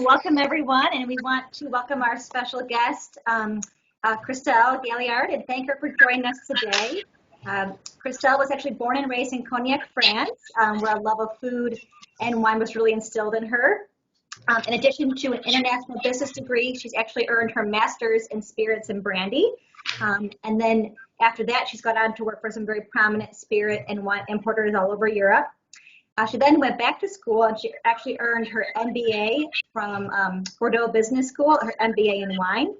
Welcome everyone, and we want to welcome our special guest, Christel Gaillard, and thank her for joining us today. Christel was actually born and raised in Cognac, France, where a love of food and wine was really instilled in her. In addition to an international business degree, she's actually earned her master's in spirits and brandy. And then after that, she's gone on to work for some very prominent spirit and wine importers all over Europe. She then went back to school, and she actually earned her MBA from Bordeaux Business School, her MBA in wine.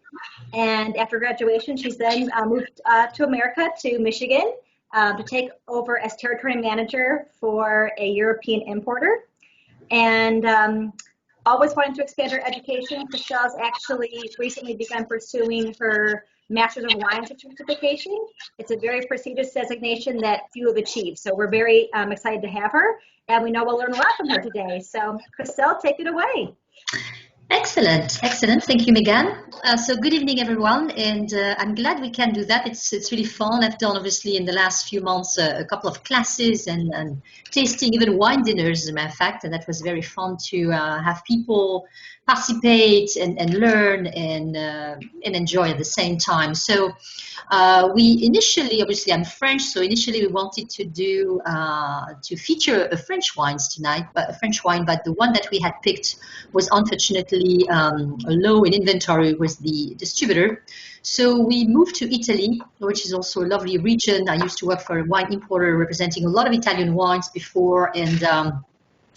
And after graduation, she's then moved to America, to Michigan, to take over as territory manager for a European importer. And always wanting to expand her education, Christel's actually recently begun pursuing her Master's of Wine certification. It's a very prestigious designation that few have achieved. So we're very excited to have her, and we know we'll learn a lot from her today. So Christel, take it away. Excellent. Thank you, Megan. So good evening, everyone, and I'm glad we can do that. It's really fun. I've done, obviously, in the last few months, a couple of classes and tasting, even wine dinners, as a matter of fact, and that was very fun to have people participate and learn and enjoy at the same time. So we initially, obviously, I'm French, so initially we wanted to do to feature a French wines tonight, but the one that we had picked was unfortunately low in inventory with the distributor. So we moved to Italy, which is also a lovely region. I used to work for a wine importer representing a lot of Italian wines before, and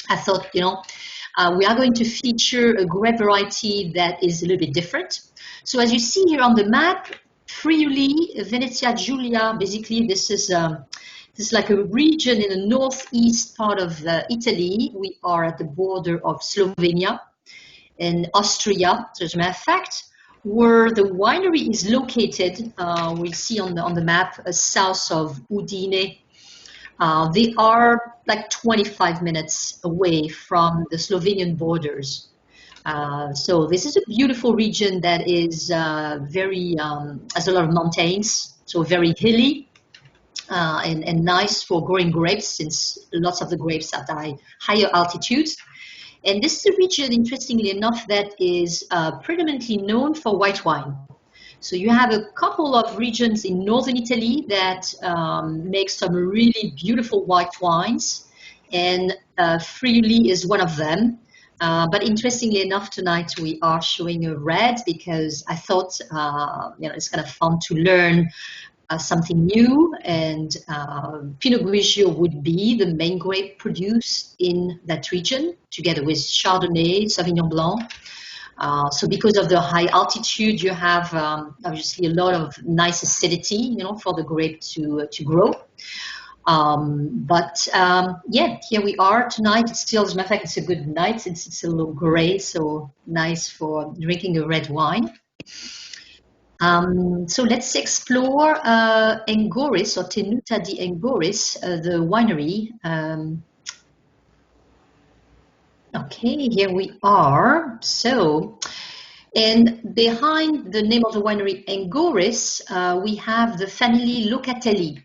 I thought, we are going to feature a grape variety that is a little bit different. So as you see here on the map, Friuli, Venezia Giulia, basically this is like a region in the northeast part of Italy. We are at the border of Slovenia and Austria, so as a matter of fact, where the winery is located, we see on the map south of Udine. They are like 25 minutes away from the Slovenian borders. So this is a beautiful region that is has a lot of mountains, so very hilly and nice for growing grapes, since lots of the grapes are at higher altitudes. And this is a region, interestingly enough, that is predominantly known for white wine. So you have a couple of regions in northern Italy that make some really beautiful white wines, and Friuli is one of them. But interestingly enough, tonight we are showing a red because I thought it's kind of fun to learn something new, and Pinot Grigio would be the main grape produced in that region, together with Chardonnay, Sauvignon Blanc. So because of the high altitude, you have obviously a lot of nice acidity, for the grape to grow. Here we are tonight. It's still, as a matter of fact, it's a good night since it's a little gray, so nice for drinking a red wine. So let's explore Angoris, or Tenuta di Angoris, the winery. Okay, here we are. So, and behind the name of the winery Angoris, we have the family Locatelli.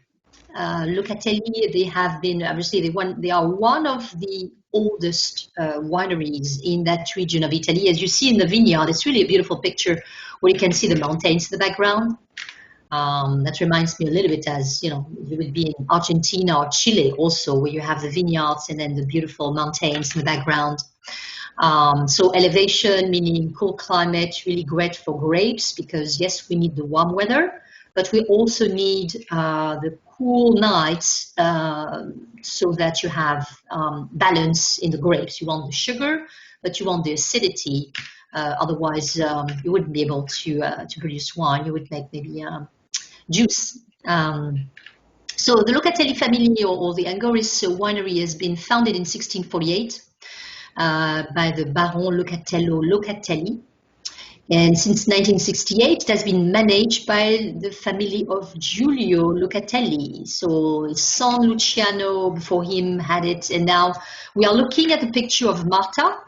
Locatelli, they have been, obviously, they are one of the oldest wineries in that region of Italy. As you see in the vineyard, it's really a beautiful picture where you can see the mountains in the background. That reminds me a little bit as, you would be in Argentina or Chile also, where you have the vineyards and then the beautiful mountains in the background. So elevation, meaning cool climate, really great for grapes because, yes, we need the warm weather, but we also need the cool nights so that you have balance in the grapes. You want the sugar, but you want the acidity. Otherwise, you wouldn't be able to produce wine. You would make maybe juice. So the Locatelli family, or the Angoris winery, has been founded in 1648 by the Baron Locatelli. And since 1968, it has been managed by the family of Giulio Locatelli. So his son Luciano before him had it, and now we are looking at a picture of Marta,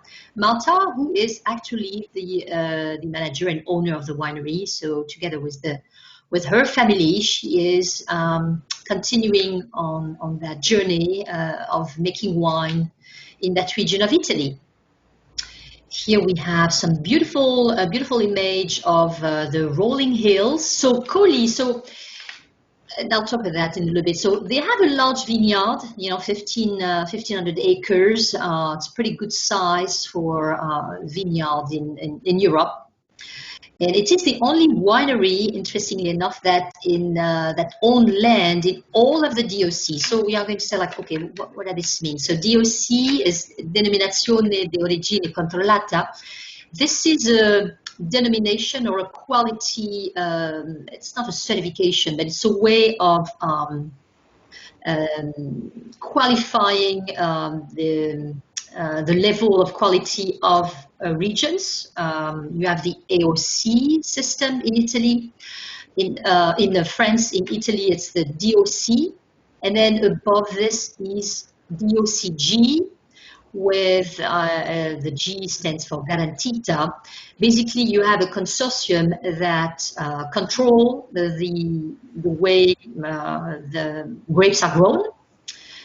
who is actually the manager and owner of the winery. So together with her family, she is continuing on that journey of making wine in that region of Italy. Here we have some beautiful image of the rolling hills. So Colli, and I'll talk about that in a little bit. So they have a large vineyard, 1,500 acres. It's pretty good size for vineyard in Europe. And it is the only winery, interestingly enough, that own land in all of the DOC. So we are going to say, like, okay, what does this mean? So DOC is Denominazione di Origine Controllata. This is a denomination or a quality. It's not a certification, but it's a way of qualifying the level of quality of regions. You have the AOC system in Italy. In France, in Italy, it's the DOC. And then above this is DOCG, with the G stands for Garantita. Basically, you have a consortium that control the way the grapes are grown,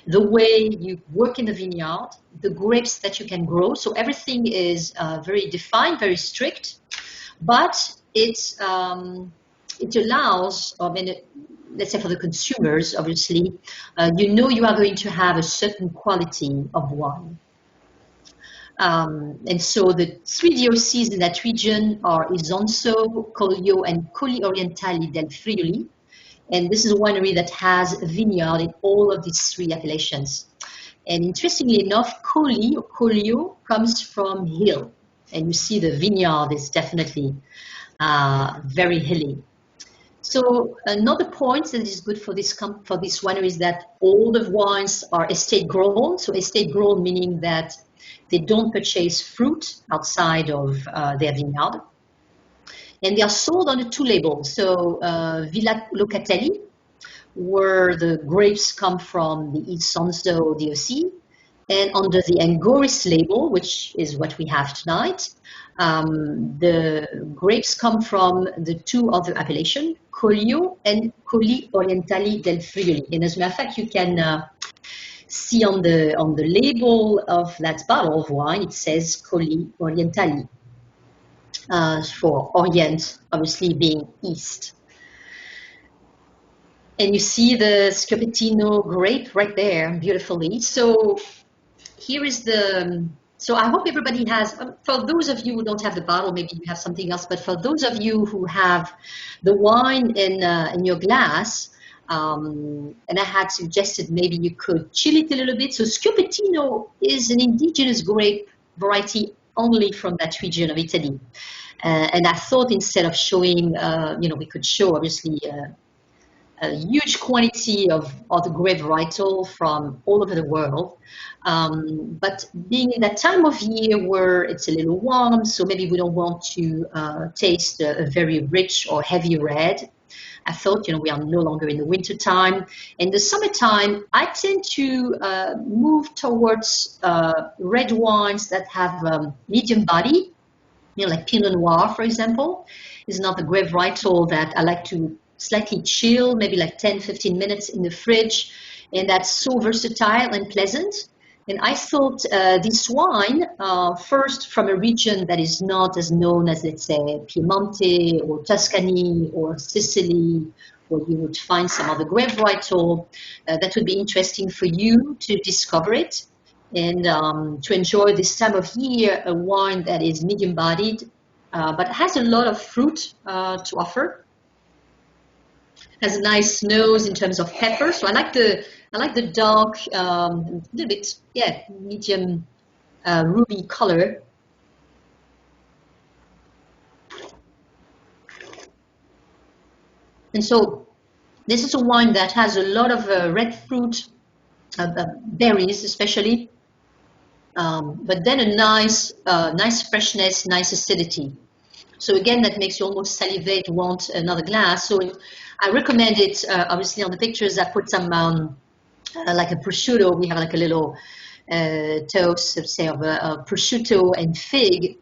the way you work in the vineyard, the grapes that you can grow. So everything is very defined, very strict, but it allows, let's say for the consumers, obviously, you are going to have a certain quality of wine. And so the 3 DOCs in that region are Isonzo, Collio, and Colli Orientali del Friuli. And this is a winery that has a vineyard in all of these 3 appellations. And interestingly enough, Colli or Collio comes from hill. And you see the vineyard is definitely very hilly. So another point that is good for this winery is that all the wines are estate grown. So estate grown meaning that they don't purchase fruit outside of their vineyard. And they are sold under 2 labels. So Villa Locatelli, where the grapes come from the Isonzo DOC, and under the Angoris label, which is what we have tonight, the grapes come from the 2 other appellations, Collio and Colli Orientali del Friuli. And as a matter of fact, you can see on the label of that bottle of wine, it says Colli Orientali, for Orient, obviously being east. And you see the Schioppettino grape right there, beautifully. So here is so I hope everybody has, for those of you who don't have the bottle, maybe you have something else, but for those of you who have the wine in your glass, and I had suggested maybe you could chill it a little bit. So Schioppettino is an indigenous grape variety only from that region of Italy. And I thought instead of showing, we could show obviously a huge quantity of the grape varietal from all over the world. But being in that time of year where it's a little warm, so maybe we don't want to taste a very rich or heavy red, I thought, we are no longer in the winter time. In the summertime, I tend to move towards red wines that have medium body, like Pinot Noir, for example, is another grape varietal that I like to slightly chill, maybe like 10, 15 minutes in the fridge. And that's so versatile and pleasant. And I thought this wine, first from a region that is not as known as, let's say, Piemonte or Tuscany or Sicily, where you would find some other grape varietal, that would be interesting for you to discover it and to enjoy this time of year, a wine that is medium-bodied, but has a lot of fruit to offer. Has a nice nose in terms of pepper, so I like the dark, little bit, medium ruby color. And so this is a wine that has a lot of red fruit, berries especially, but then a nice freshness, nice acidity. So again, that makes you almost salivate, want another glass. So I recommend it, obviously on the pictures I put some, like a prosciutto, we have like a little toast, say, of prosciutto and fig.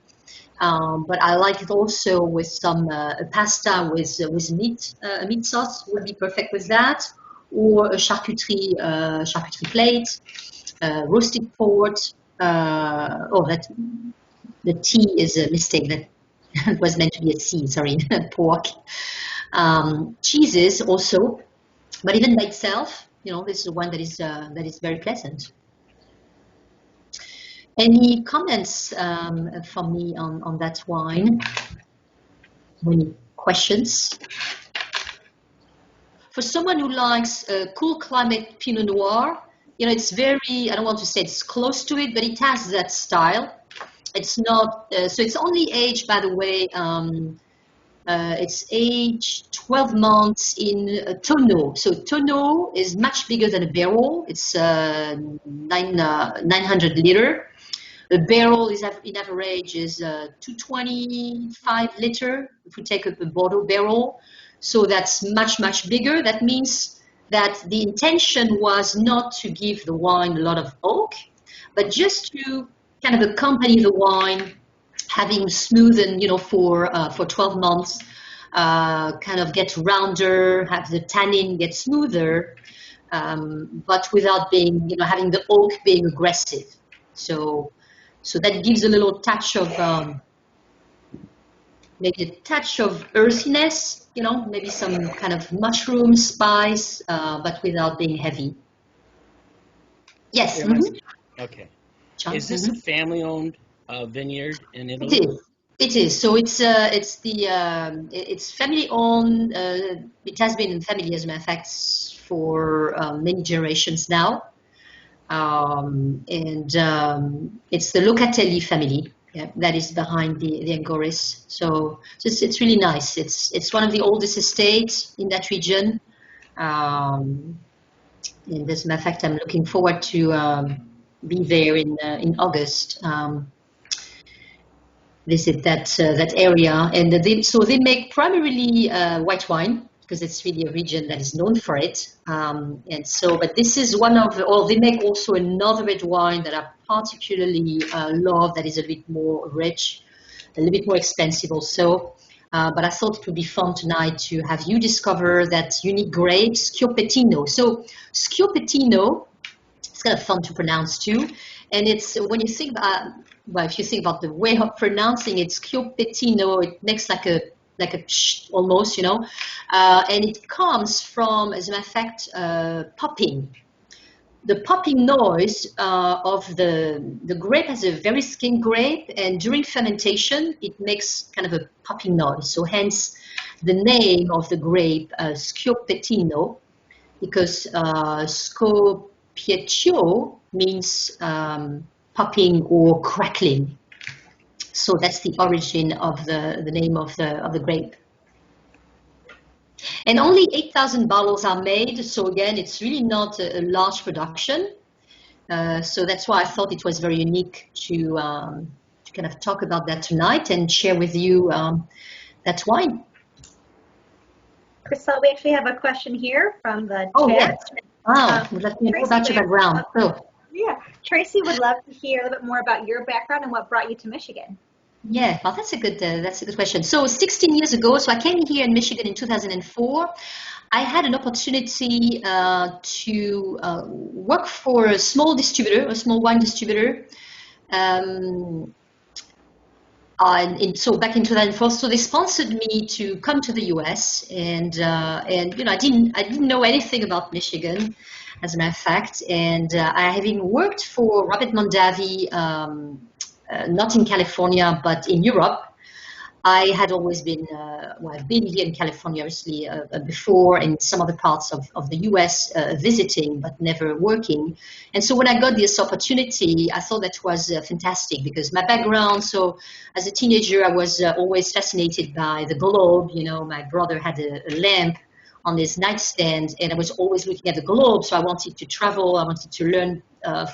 But I like it also with some pasta with meat. A meat sauce would be perfect with that, or a charcuterie plate, roasted pork. That The T is a mistake that was meant to be a C, sorry, pork. Cheeses also, but even by itself, this is one that is very pleasant. Any comments from me on that wine? Any questions? For someone who likes cool climate Pinot Noir, it's very, I don't want to say it's close to it, but it has that style. It's not, so it's only aged, by the way, it's aged 12 months in tonneau. So tonneau is much bigger than a barrel. It's 900 liter. A barrel is in average is 225 liter if we take a Bordeaux barrel. So that's much bigger. That means that the intention was not to give the wine a lot of oak, but just to kind of accompany the wine, having smoothened, for 12 months, kind of get rounder, have the tannin get smoother, but without being, having the oak being aggressive. So that gives a little touch of, maybe a touch of earthiness, maybe some kind of mushroom spice, but without being heavy. Yes. Okay. John? Is this a family-owned vineyard in Italy? It is. So it's family-owned. It has been in family, as a matter of fact, for many generations now. And it's the Locatelli family that is behind the Angoris. So it's really nice. It's one of the oldest estates in that region. And as a matter of fact, I'm looking forward to be there in August. Visit that area, and so they make primarily white wine, because it's really a region that is known for it. But this is one of, or they make also another red wine that I particularly love, that is a little bit more rich, a little bit more expensive also. But I thought it would be fun tonight to have you discover that unique grape, Schioppettino. So Schioppettino, it's kind of fun to pronounce too. And it's, when you think about, if you think about the way of pronouncing it, Schioppettino, it makes like a psh, almost, and it comes from, as a matter of fact, popping. The popping noise of the grape has a very skin grape, and during fermentation, it makes kind of a popping noise. So hence the name of the grape, Schioppettino, because Scoppiettio means popping or crackling. So that's the origin of the name of the grape. And only 8,000 bottles are made. So again, it's really not a large production. So that's why I thought it was very unique to kind of talk about that tonight and share with you that wine. Christel, we actually have a question here from the chat. Yes. Wow, would love to know about your background. Yeah, Tracy would love to hear a little bit more about your background and what brought you to Michigan. Yeah, well, that's a good question. So 16 years ago, so I came here in Michigan in 2004. I had an opportunity to work for a small wine distributor. So back in 2004, so they sponsored me to come to the U.S. and I didn't know anything about Michigan, as a matter of fact. And I having worked for Robert Mondavi, not in California but in Europe. I had always been, I've been here in California obviously before, in some other parts of the US visiting, but never working. And so when I got this opportunity, I thought that was fantastic, because my background, so as a teenager, I was always fascinated by the globe. My brother had a lamp on his nightstand, and I was always looking at the globe. So I wanted to travel, I wanted to learn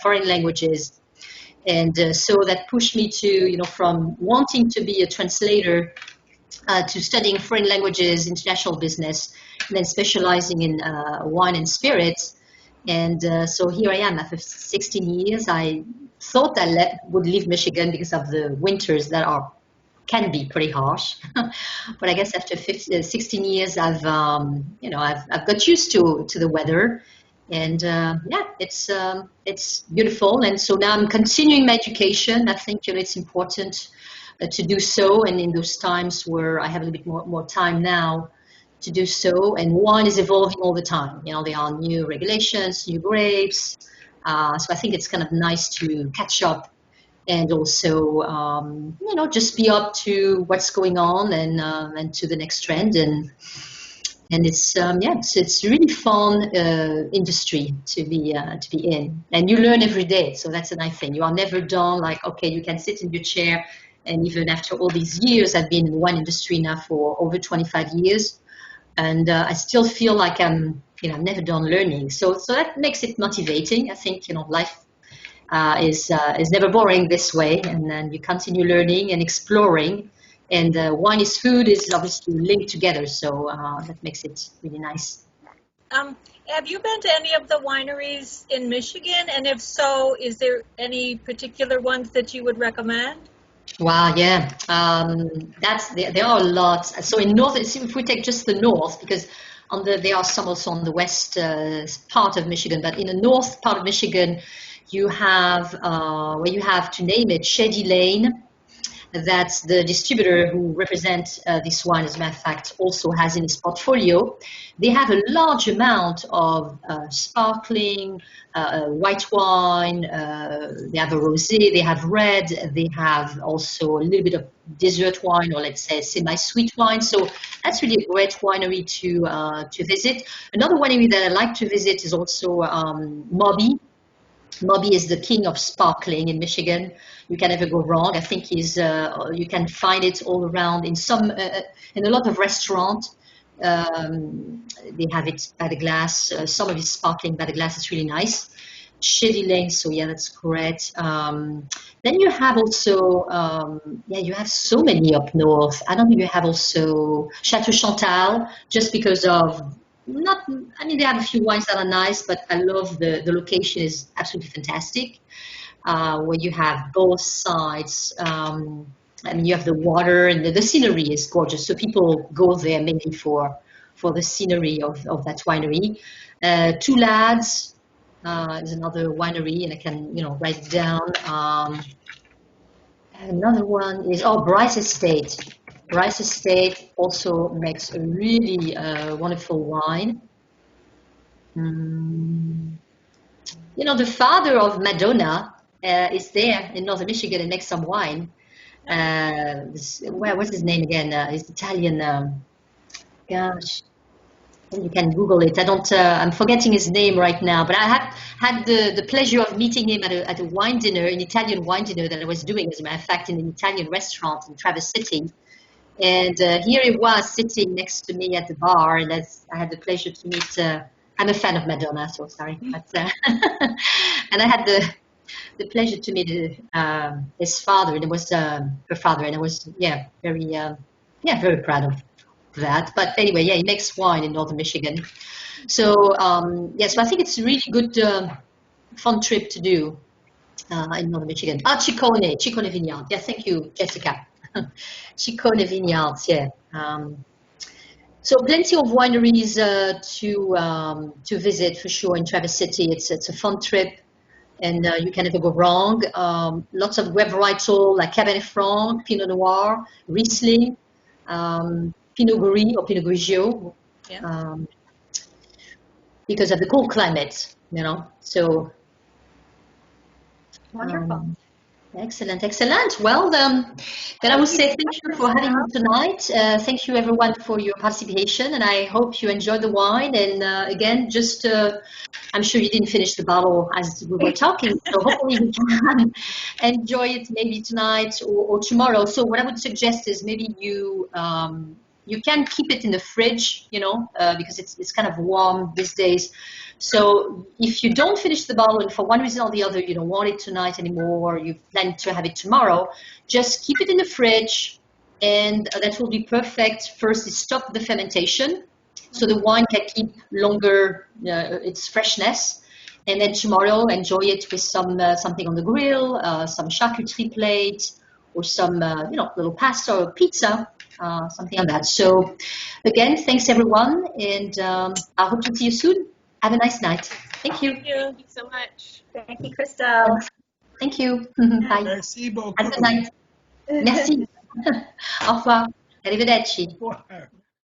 foreign languages. And so that pushed me to, from wanting to be a translator to studying foreign languages, international business, and then specializing in wine and spirits. And so here I am after 16 years. I thought I would leave Michigan because of the winters that can be pretty harsh. But I guess after 16 years, I've got used to the weather. And yeah, it's beautiful. And so now I'm continuing my education. I think it's important to do so. And in those times where I have a little bit more time now to do so, and wine is evolving all the time. There are new regulations, new grapes. So I think it's kind of nice to catch up and also, just be up to what's going on and to the next trend. And it's it's really fun industry to be in, and you learn every day. So that's a nice thing. You are never done. Like, okay, you can sit in your chair, and even after all these years, I've been in one industry now for over 25 years, and I still feel like I'm never done learning. So that makes it motivating. I think life is never boring this way, and then you continue learning and exploring. And wine is food is obviously linked together, so that makes it really nice. Have you been to any of the wineries in Michigan? And if so, is there any particular ones that you would recommend? Wow, yeah, there are a lot. So in north, if we take just the north, because there are some also on the west part of Michigan, but in the north part of Michigan, you have to name it, Shady Lane. That's the distributor who represents this wine, as a matter of fact, also has in his portfolio. They have a large amount of sparkling, white wine, they have a rosé, they have red, they have also a little bit of dessert wine, or let's say semi-sweet wine. So that's really a great winery to visit. Another winery that I like to visit is also Moby. Moby is the king of sparkling in Michigan. You can never go wrong. I think you can find it all around in a lot of restaurants. They have it by the glass. Some of it sparkling by the glass. It's really nice. Shady Lane, so yeah, that's great. Then you have also, you have so many up north. I don't know, you have also Chateau Chantal, just because of they have a few wines that are nice, but I love the location is absolutely fantastic. Where you have both sides. You have the water, and the scenery is gorgeous. So people go there mainly for the scenery of that winery. Two Lads is another winery, and I can write it down. Another one is Bryce Estate. Bryce Estate also makes a really wonderful wine. The father of Madonna is there in northern Michigan and makes some wine. What's his name again? He's Italian. Gosh, you can Google it. I'm forgetting his name right now, but I had the pleasure of meeting him at a wine dinner, an Italian wine dinner that I was doing, as a matter of fact, in an Italian restaurant in Traverse City. And here he was sitting next to me at the bar, and I had the pleasure to meet. I'm a fan of Madonna, so sorry, but and I had the pleasure to meet his father, and it was her father, and I was very proud of that. But anyway, he makes wine in northern Michigan. So so I think it's a really good fun trip to do in northern Michigan. Ciccone Vineyard. Yeah, thank you, Jessica. Ciccone Vineyards, yeah. So plenty of wineries to visit for sure in Traverse City. It's a fun trip, and you can never go wrong. Lots of web varietal like Cabernet Franc, Pinot Noir, Riesling, Pinot Gris or Pinot Grigio, because of the cool climate, So Wonderful. Excellent. Well, then I will say thank you for having me tonight. Thank you, everyone, for your participation, and I hope you enjoyed the wine. And again, just I'm sure you didn't finish the bottle as we were talking, so hopefully you can enjoy it maybe tonight or tomorrow. So what I would suggest is maybe you can keep it in the fridge, because it's kind of warm these days. So if you don't finish the bottle and for one reason or the other you don't want it tonight anymore, or you plan to have it tomorrow, just keep it in the fridge, and that will be perfect. First is stop the fermentation, so the wine can keep longer its freshness, and then tomorrow enjoy it with something on the grill, some charcuterie plate, or some little pasta or pizza, something like that. So again, thanks everyone, and I hope to see you soon. Have a nice night. Thank you. Thank you. Thank you so much. Thank you, Christel. Thank you. Bye. Merci beaucoup. Have a good night. Merci. Au revoir. Arrivederci. Ouais.